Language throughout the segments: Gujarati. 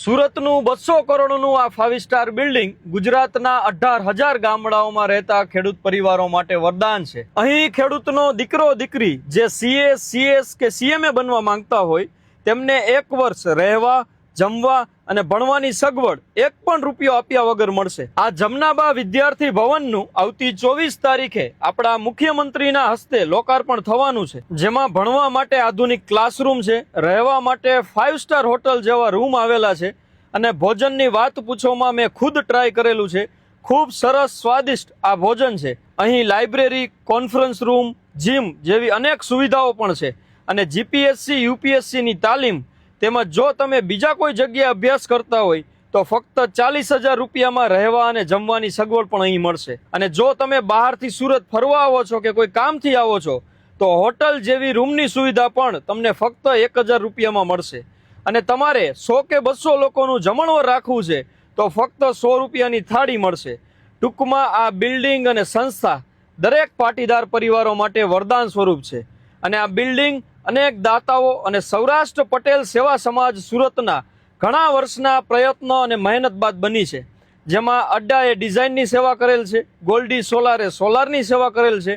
સુરતનું 200 કરોડનું આ 5 સ્ટાર બિલ્ડિંગ ગુજરાતના 18,000 ગામડાઓમાં રહેતા ખેડૂત પરિવારો માટે વરદાન છે। અહીં ખેડૂતનો દીકરો દીકરી જે સીએ, સીએસ કે સીએમએ બનવા માંગતા હોય તેમને 1 વર્ષ રહેવા, જમવા અને ભણવાની સગવડ 1 પણ રૂપિયો આપ્યા વગર મળશે। આ જમનાબા વિદ્યાર્થી ભવનનું આવતી 24 તારીખે આપણા મુખ્યમંત્રીના હસ્તે લોકાર્પણ થવાનું છે, જેમાં ભણવા માટે આધુનિક ક્લાસરૂમ છે, રહેવા માટે 5 સ્ટાર હોટલ જેવા રૂમ આવેલા છે અને ભોજનની વાત પૂછોમાં મેં ખુદ ટ્રાય કરેલું છે। ખૂબ સરસ સ્વાદિષ્ટ આ ભોજન છે। અહીં લાઇબ્રેરી, કોન્ફરન્સ રૂમ, જીમ જેવી અનેક સુવિધાઓ પણ છે અને જીપીએસસી, યુપીએસસીની તાલીમ તેમજ જો તમે બીજા કોઈ જગ્યાએ અભ્યાસ કરતા હોય તો ફક્ત 40,000 રૂપિયામાં રહેવા અને જમવાની સગવડ પણ અહીં મળશે। અને જો તમે બહારથી સુરત ફરવા આવો છો કે કોઈ કામથી આવો છો તો હોટલ જેવી રૂમની સુવિધા પણ તમને ફક્ત 1,000 રૂપિયામાં મળશે। અને તમારે 100 કે 200 લોકોનું જમણવાર રાખવું છે તો ફક્ત 100 રૂપિયાની થાળી મળશે। ટૂંકમાં આ બિલ્ડિંગ અને સંસ્થા દરેક પાટીદાર પરિવારો માટે વરદાન સ્વરૂપ છે અને આ બિલ્ડિંગ અનેક દાતાઓ અને સૌરાષ્ટ્ર પટેલ સેવા સમાજ સુરતના ઘણા વર્ષના પ્રયત્નો અને મહેનત બાદ બની છે, જેમાં અડ્ડાએ ડિઝાઇનની સેવા કરેલ છે, ગોલ્ડી સોલારે સોલારની સેવા કરેલ છે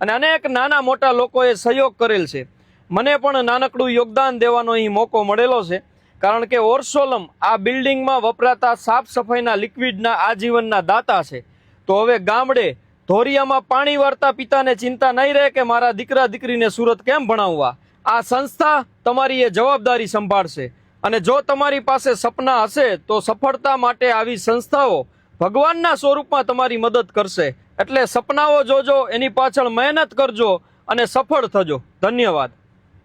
અને અનેક નાના મોટા લોકોએ સહયોગ કરેલ છે। મને પણ નાનકડું યોગદાન દેવાનો અહીં મોકો મળેલો છે, કારણ કે ઓરસોલમ આ બિલ્ડિંગમાં વપરાતા સાફ સફાઈના લિક્વિડના આજીવનના દાતા છે। તો હવે ગામડે ધોરિયામાં પાણી વાળતા પિતાને ચિંતા નહીં રહે કે મારા દીકરા દીકરીને સુરત કેમ ભણાવવા। આ સંસ્થા તમારી એ જવાબદારી સંભાળશે અને જો તમારી પાસે સપના હશે તો સફળતા માટે આવી સંસ્થાઓ ભગવાનના સ્વરૂપમાં તમારી મદદ કરશે। એટલે સપનાઓ જોજો, એની પાછળ મહેનત કરજો અને સફળ થજો। ધન્યવાદ।